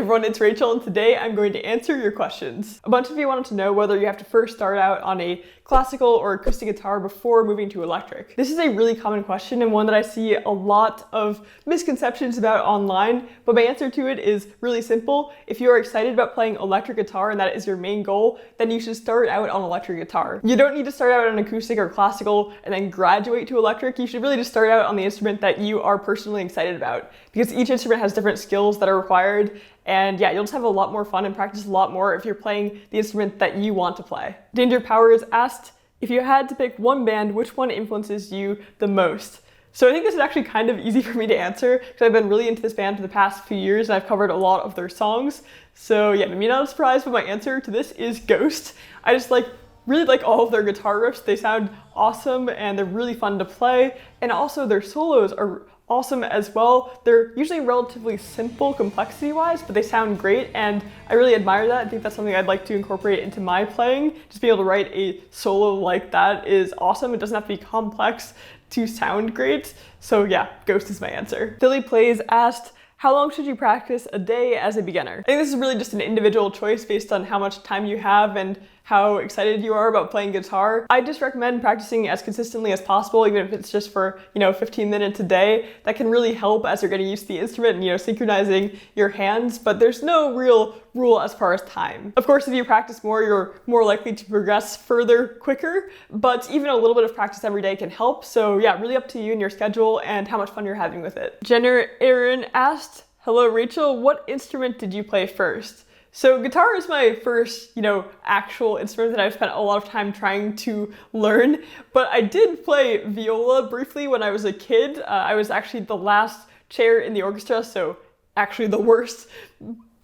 everyone, it's Rachel, and today I'm going to answer your questions. A bunch of you wanted to know whether you have to first start out on a classical or acoustic guitar before moving to electric. This is a really common question and one that I see a lot of misconceptions about online, but my answer to it is really simple. If you are excited about playing electric guitar and that is your main goal, then you should start out on electric guitar. You don't need to start out on acoustic or classical and then graduate to electric. You should really just start out on the instrument that you are personally excited about, because each instrument has different skills that are required. And yeah, you'll just have a lot more fun and practice a lot more if you're playing the instrument that you want to play. Danger Powers asked, if you had to pick one band, which one influences you the most? So I think this is actually kind of easy for me to answer because I've been really into this band for the past few years and I've covered a lot of their songs. So yeah, maybe not a surprise, but my answer to this is Ghost. I just really like all of their guitar riffs. They sound awesome and they're really fun to play. And also their solos are awesome as well. They're usually relatively simple complexity-wise, but they sound great, and I really admire that. I think that's something I'd like to incorporate into my playing. Just be able to write a solo like that is awesome. It doesn't have to be complex to sound great. So yeah, Ghost is my answer. Philly Plays asked, how long should you practice a day as a beginner? I think this is really just an individual choice based on how much time you have and how excited you are about playing guitar. I just recommend practicing as consistently as possible, even if it's just for, 15 minutes a day. That can really help as you're getting used to the instrument and, synchronizing your hands, but there's no real rule as far as time. Of course, if you practice more, you're more likely to progress further quicker, but even a little bit of practice every day can help. So yeah, really up to you and your schedule and how much fun you're having with it. Jenner Aaron asked, hello Rachel, what instrument did you play first? So guitar is my first, actual instrument that I've spent a lot of time trying to learn, but I did play viola briefly when I was a kid. I was actually the last chair in the orchestra, so actually the worst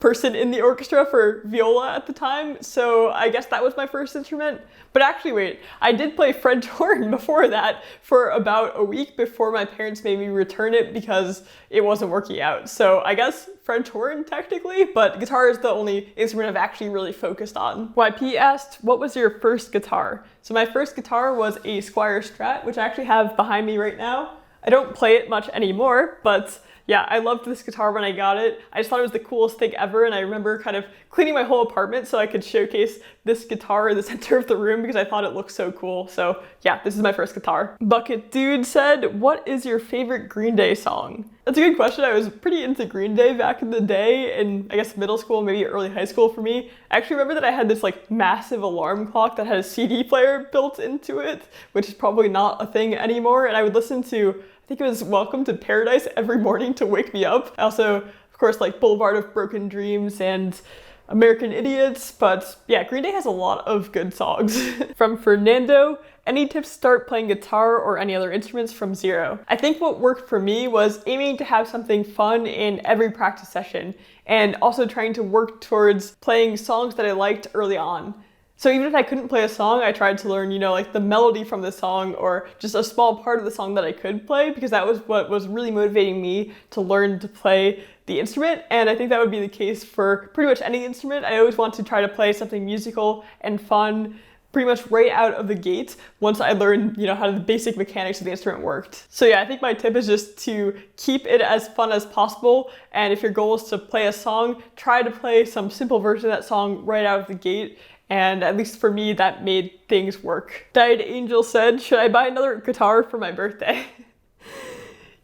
person in the orchestra for viola at the time, so I guess that was my first instrument. But actually wait, I did play French horn before that for about a week before my parents made me return it because it wasn't working out. So I guess French horn technically, but guitar is the only instrument I've actually really focused on. YP asked, what was your first guitar? So my first guitar was a Squier Strat, which I actually have behind me right now. I don't play it much anymore, but yeah, I loved this guitar when I got it. I just thought it was the coolest thing ever, and I remember kind of cleaning my whole apartment so I could showcase this guitar in the center of the room because I thought it looked so cool. So yeah, this is my first guitar. Bucket Dude said, what is your favorite Green Day song? That's a good question. I was pretty into Green Day back in the day, in I guess middle school, maybe early high school for me. I actually remember that I had this massive alarm clock that had a CD player built into it, which is probably not a thing anymore, and I would listen to, I think it was Welcome to Paradise every morning to wake me up. I also, of course, Boulevard of Broken Dreams and American Idiots, but yeah, Green Day has a lot of good songs. From Fernando, any tips to start playing guitar or any other instruments from zero? I think what worked for me was aiming to have something fun in every practice session and also trying to work towards playing songs that I liked early on. So even if I couldn't play a song, I tried to learn, the melody from the song or just a small part of the song that I could play, because that was what was really motivating me to learn to play the instrument. And I think that would be the case for pretty much any instrument. I always want to try to play something musical and fun pretty much right out of the gate once I learned, how the basic mechanics of the instrument worked. So yeah, I think my tip is just to keep it as fun as possible. And if your goal is to play a song, try to play some simple version of that song right out of the gate. And at least for me, that made things work. Died Angel said, should I buy another guitar for my birthday?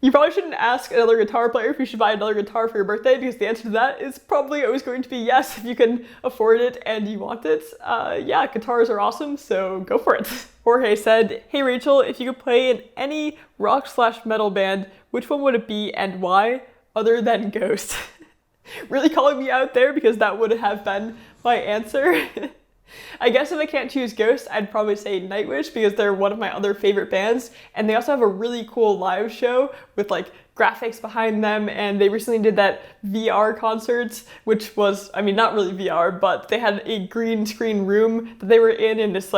You probably shouldn't ask another guitar player if you should buy another guitar for your birthday, because the answer to that is probably always going to be yes if you can afford it and you want it. Yeah, guitars are awesome, so go for it. Jorge said, hey Rachel, if you could play in any rock/metal band, which one would it be and why, other than Ghost? Really calling me out there because that would have been my answer. I guess if I can't choose Ghost, I'd probably say Nightwish because they're one of my other favorite bands, and they also have a really cool live show with graphics behind them, and they recently did that VR concerts, which was, not really VR, but they had a green screen room that they were in this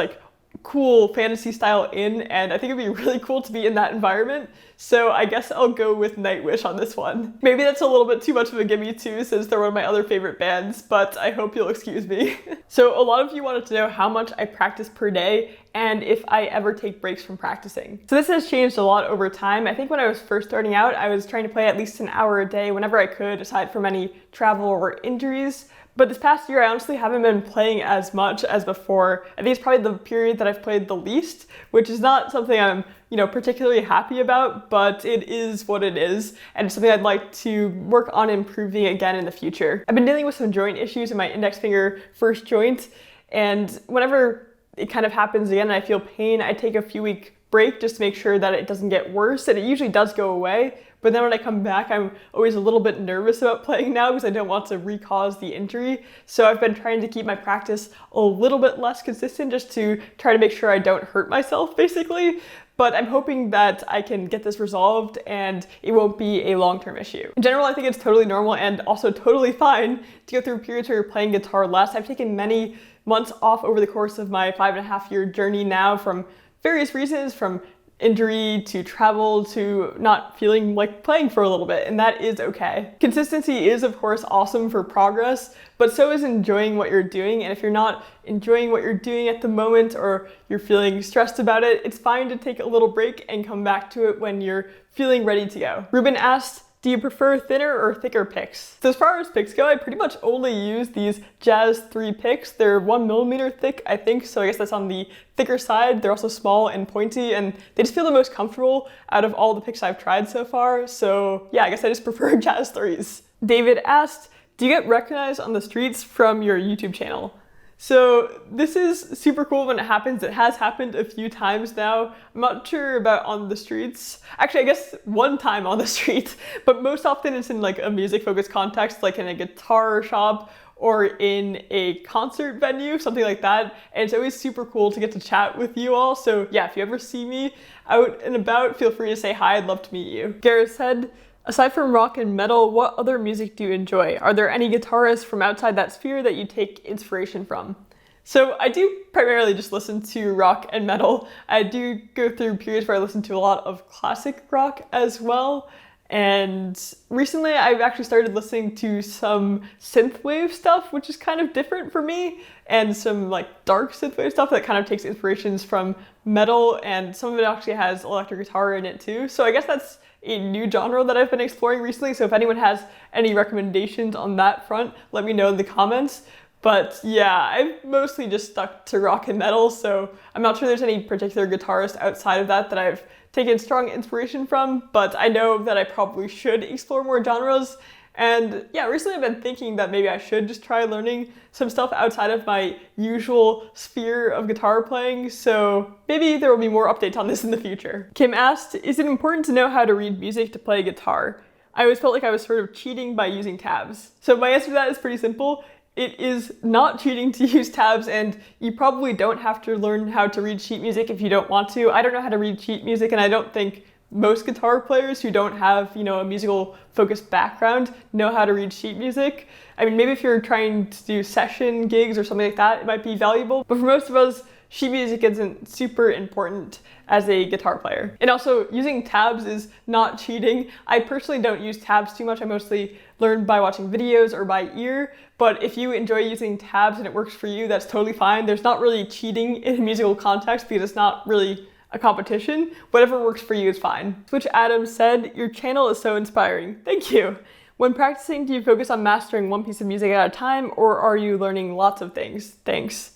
cool fantasy style inn, and I think it'd be really cool to be in that environment. So I guess I'll go with Nightwish on this one. Maybe that's a little bit too much of a gimme too, since they're one of my other favorite bands, but I hope you'll excuse me. So a lot of you wanted to know how much I practice per day, and if I ever take breaks from practicing. So this has changed a lot over time. I think when I was first starting out, I was trying to play at least an hour a day whenever I could, aside from any travel or injuries. But this past year, I honestly haven't been playing as much as before. I think it's probably the period that I've played the least, which is not something I'm, particularly happy about, but it is what it is, and it's something I'd like to work on improving again in the future. I've been dealing with some joint issues in my index finger first joint, and whenever it kind of happens again and I feel pain, I take a few week break just to make sure that it doesn't get worse, and it usually does go away. But then when I come back, I'm always a little bit nervous about playing now because I don't want to re-cause the injury. So I've been trying to keep my practice a little bit less consistent just to try to make sure I don't hurt myself, basically. But I'm hoping that I can get this resolved and it won't be a long-term issue. In general, I think it's totally normal and also totally fine to go through periods where you're playing guitar less. I've taken many months off over the course of my 5.5-year journey now from various reasons, from injury to travel to not feeling like playing for a little bit, and that is okay. Consistency is of course awesome for progress, but so is enjoying what you're doing, and if you're not enjoying what you're doing at the moment or you're feeling stressed about it, it's fine to take a little break and come back to it when you're feeling ready to go. Ruben asked, do you prefer thinner or thicker picks? So as far as picks go, I pretty much only use these Jazz 3 picks. They're 1mm thick, I think, so I guess that's on the thicker side. They're also small and pointy, and they just feel the most comfortable out of all the picks I've tried so far. So yeah, I guess I just prefer Jazz 3s. David asked, do you get recognized on the streets from your YouTube channel? So this is super cool when it happens. It has happened a few times now. I'm not sure about on the streets. Actually, I guess one time on the street, but most often it's in like a music focused context, like in a guitar shop or in a concert venue, something like that. And it's always super cool to get to chat with you all. So yeah, if you ever see me out and about, feel free to say hi. I'd love to meet you. Gareth said, aside from rock and metal, what other music do you enjoy? Are there any guitarists from outside that sphere that you take inspiration from? So I do primarily just listen to rock and metal. I do go through periods where I listen to a lot of classic rock as well. And recently I've actually started listening to some synthwave stuff, which is kind of different for me, and some like dark synthwave stuff that kind of takes inspirations from metal, and some of it actually has electric guitar in it too. So I guess that's a new genre that I've been exploring recently. So if anyone has any recommendations on that front, let me know in the comments. But yeah, I've mostly just stuck to rock and metal, so I'm not sure there's any particular guitarist outside of that I've taken strong inspiration from, but I know that I probably should explore more genres. And yeah, recently I've been thinking that maybe I should just try learning some stuff outside of my usual sphere of guitar playing, so maybe there will be more updates on this in the future. Kim asked, is it important to know how to read music to play guitar? I always felt like I was sort of cheating by using tabs. So my answer to that is pretty simple. It is not cheating to use tabs, and you probably don't have to learn how to read sheet music if you don't want to. I don't know how to read sheet music, and I don't think most guitar players who don't have, a musical focused background know how to read sheet music. I mean, maybe if you're trying to do session gigs or something like that, it might be valuable. But for most of us, sheet music isn't super important as a guitar player. And also, using tabs is not cheating. I personally don't use tabs too much. I mostly learn by watching videos or by ear. But if you enjoy using tabs and it works for you, that's totally fine. There's not really cheating in a musical context because it's not really a competition. Whatever works for you is fine. Switch Adams said, your channel is so inspiring. Thank you. When practicing, do you focus on mastering one piece of music at a time, or are you learning lots of things? Thanks.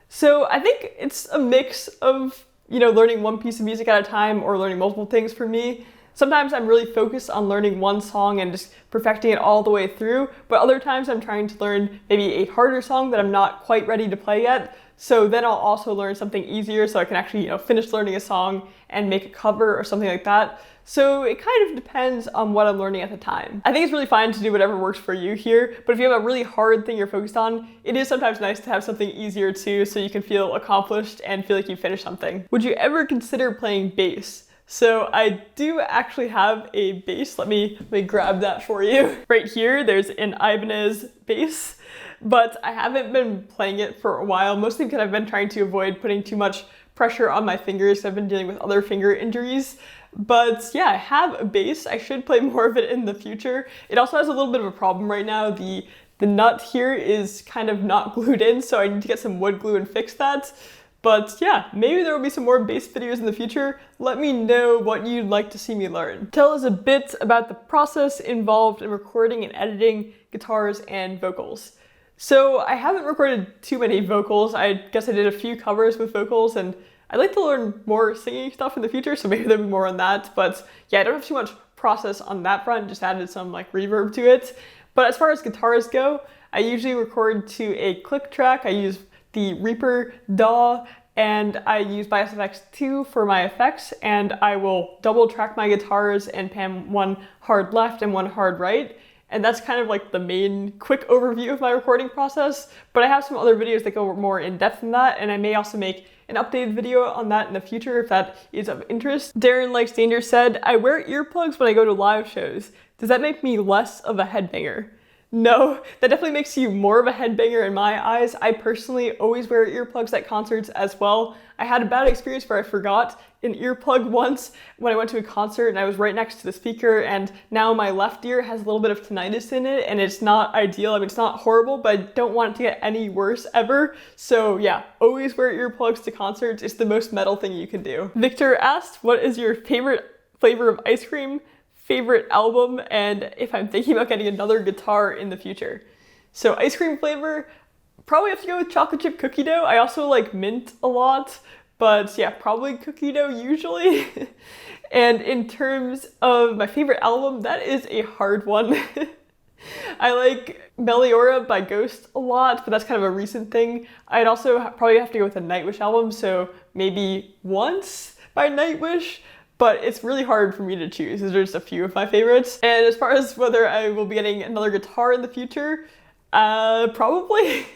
So I think it's a mix of, learning one piece of music at a time or learning multiple things for me. Sometimes I'm really focused on learning one song and just perfecting it all the way through, but other times I'm trying to learn maybe a harder song that I'm not quite ready to play yet. So then I'll also learn something easier so I can actually, finish learning a song and make a cover or something like that. So it kind of depends on what I'm learning at the time. I think it's really fine to do whatever works for you here, but if you have a really hard thing you're focused on, it is sometimes nice to have something easier too, so you can feel accomplished and feel like you finished something. Would you ever consider playing bass? So I do actually have a bass. Let me grab that for you. Right here, there's an Ibanez bass, but I haven't been playing it for a while, mostly because I've been trying to avoid putting too much pressure on my fingers. I've been dealing with other finger injuries. But yeah, I have a bass. I should play more of it in the future. It also has a little bit of a problem right now. The nut here is kind of not glued in, so I need to get some wood glue and fix that. But yeah, maybe there will be some more bass videos in the future. Let me know what you'd like to see me learn. Tell us a bit about the process involved in recording and editing guitars and vocals. So I haven't recorded too many vocals. I guess I did a few covers with vocals, and I'd like to learn more singing stuff in the future, so maybe there'll be more on that. But yeah, I don't have too much process on that front, just added some like reverb to it. But as far as guitars go, I usually record to a click track. I use the Reaper DAW, and I use Bias FX 2 for my effects, and I will double track my guitars and pan one hard left and one hard right. And that's kind of like the main quick overview of my recording process, but I have some other videos that go more in depth than that, and I may also make an updated video on that in the future if that is of interest. Darren Likes Danger said, I wear earplugs when I go to live shows. Does that make me less of a headbanger? No, that definitely makes you more of a headbanger in my eyes. I personally always wear earplugs at concerts as well. I had a bad experience where I forgot an earplug once when I went to a concert and I was right next to the speaker, and now my left ear has a little bit of tinnitus in it, and it's not ideal. I mean, it's not horrible, but I don't want it to get any worse ever. So yeah, always wear earplugs to concerts. It's the most metal thing you can do. Victor asked, what is your favorite flavor of ice cream? Favorite album, and if I'm thinking about getting another guitar in the future. So ice cream flavor, probably have to go with chocolate chip cookie dough. I also like mint a lot, but yeah, probably cookie dough usually. And in terms of my favorite album, that is a hard one. I like Meliora by Ghost a lot, but that's kind of a recent thing. I'd also probably have to go with a Nightwish album, so maybe Once by Nightwish. But it's really hard for me to choose. There's just a few of my favorites. And as far as whether I will be getting another guitar in the future, probably.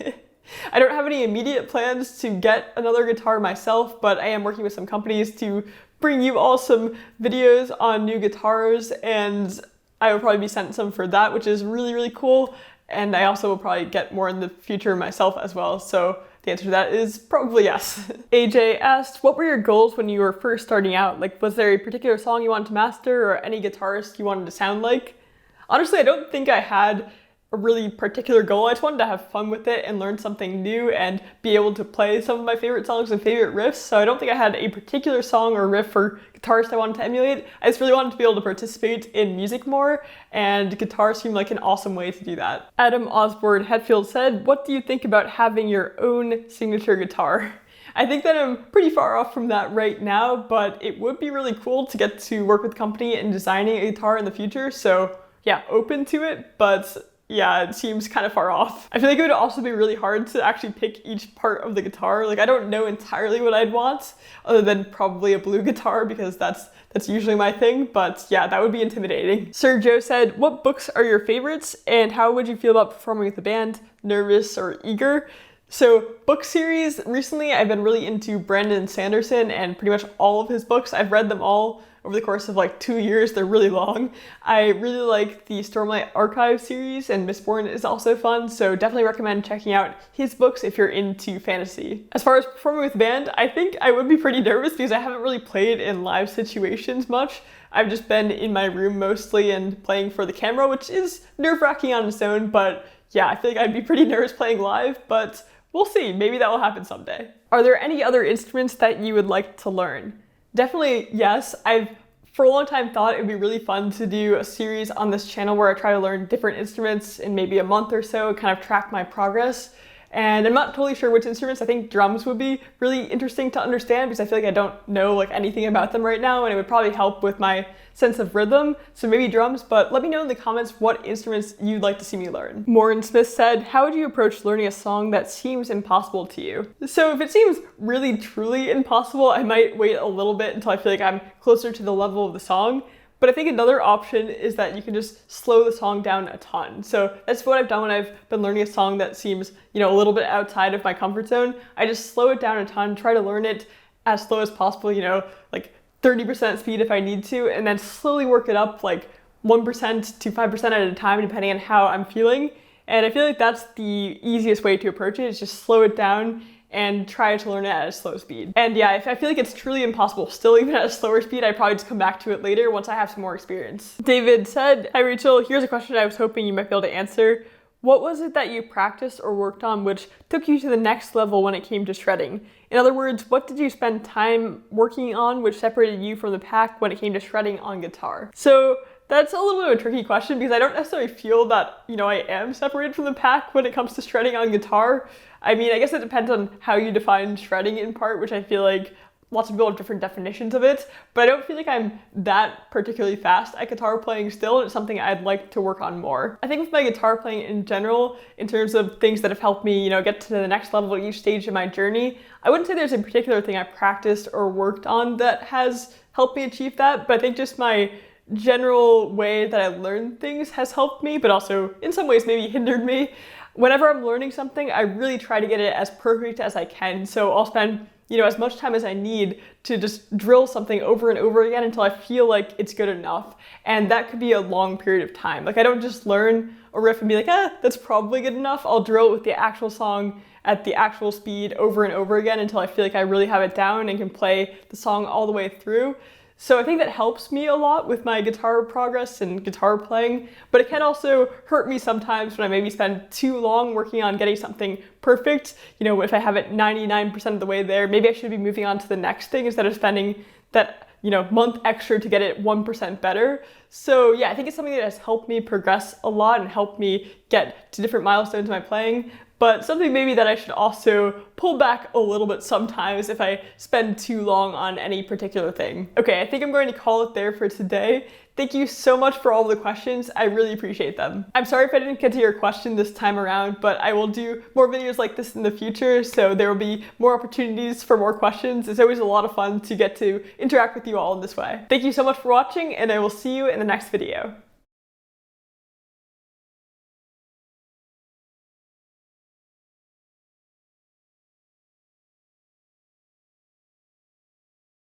I don't have any immediate plans to get another guitar myself, but I am working with some companies to bring you all some videos on new guitars, and I will probably be sent some for that, which is really, really cool. And I also will probably get more in the future myself as well. So the answer to that is probably yes. AJ asked, what were your goals when you were first starting out? Like, was there a particular song you wanted to master or any guitarist you wanted to sound like? Honestly, I don't think I had a really particular goal. I just wanted to have fun with it and learn something new and be able to play some of my favorite songs and favorite riffs. So I don't think I had a particular song or riff or guitarist I wanted to emulate. I just really wanted to be able to participate in music more, and guitar seemed like an awesome way to do that. Adam Osborne Hetfield said, what do you think about having your own signature guitar? I think that I'm pretty far off from that right now, but it would be really cool to get to work with a company and designing a guitar in the future. So yeah, open to it, but yeah, it seems kind of far off. I feel like it would also be really hard to actually pick each part of the guitar. Like, I don't know entirely what I'd want, other than probably a blue guitar, because that's usually my thing, but yeah, that would be intimidating. Sir Joe said, what books are your favorites, and how would you feel about performing with the band? Nervous or eager? So book series, recently I've been really into Brandon Sanderson and pretty much all of his books. I've read them all over the course of like 2 years. They're really long. I really like the Stormlight Archive series, and Mistborn is also fun, so definitely recommend checking out his books if you're into fantasy. As far as performing with band, I think I would be pretty nervous because I haven't really played in live situations much. I've just been in my room mostly and playing for the camera, which is nerve-wracking on its own, but yeah, I feel like I'd be pretty nervous playing live, but we'll see. Maybe that will happen someday. Are there any other instruments that you would like to learn? Definitely yes. I've for a long time thought it would be really fun to do a series on this channel where I try to learn different instruments in maybe a month or so, kind of track my progress. And I'm not totally sure which instruments. I think drums would be really interesting to understand because I feel like I don't know like anything about them right now, and it would probably help with my sense of rhythm. So maybe drums, but let me know in the comments what instruments you'd like to see me learn. Maureen Smith said, how would you approach learning a song that seems impossible to you? So if it seems really truly impossible, I might wait a little bit until I feel like I'm closer to the level of the song. But I think another option is that you can just slow the song down a ton. So that's what I've done when I've been learning a song that seems, a little bit outside of my comfort zone. I just slow it down a ton, try to learn it as slow as possible, like 30% speed if I need to, and then slowly work it up like 1% to 5% at a time, depending on how I'm feeling. And I feel like that's the easiest way to approach it, is just slow it down and try to learn it at a slow speed. And yeah, if I feel like it's truly impossible still, even at a slower speed, I'd probably just come back to it later once I have some more experience. David said, hi Rachel, here's a question I was hoping you might be able to answer. What was it that you practiced or worked on which took you to the next level when it came to shredding? In other words, what did you spend time working on which separated you from the pack when it came to shredding on guitar? So that's a little bit of a tricky question because I don't necessarily feel that, I am separated from the pack when it comes to shredding on guitar. I mean, I guess it depends on how you define shredding in part, which I feel like lots of people have different definitions of it, but I don't feel like I'm that particularly fast at guitar playing still, and it's something I'd like to work on more. I think with my guitar playing in general, in terms of things that have helped me, get to the next level at each stage of my journey, I wouldn't say there's a particular thing I practiced or worked on that has helped me achieve that, but I think just my general way that I learn things has helped me, but also in some ways maybe hindered me. Whenever I'm learning something, I really try to get it as perfect as I can, so I'll spend as much time as I need to just drill something over and over again until I feel like it's good enough. And that could be a long period of time. Like I don't just learn a riff and be like, that's probably good enough. I'll drill it with the actual song at the actual speed over and over again until I feel like I really have it down and can play the song all the way through. So I think that helps me a lot with my guitar progress and guitar playing, but it can also hurt me sometimes when I maybe spend too long working on getting something perfect. If I have it 99% of the way there, maybe I should be moving on to the next thing instead of spending that, month extra to get it 1% better. So yeah, I think it's something that has helped me progress a lot and helped me get to different milestones in my playing. But something maybe that I should also pull back a little bit sometimes if I spend too long on any particular thing. Okay, I think I'm going to call it there for today. Thank you so much for all the questions. I really appreciate them. I'm sorry if I didn't get to your question this time around, but I will do more videos like this in the future, so there will be more opportunities for more questions. It's always a lot of fun to get to interact with you all in this way. Thank you so much for watching, and I will see you in the next video.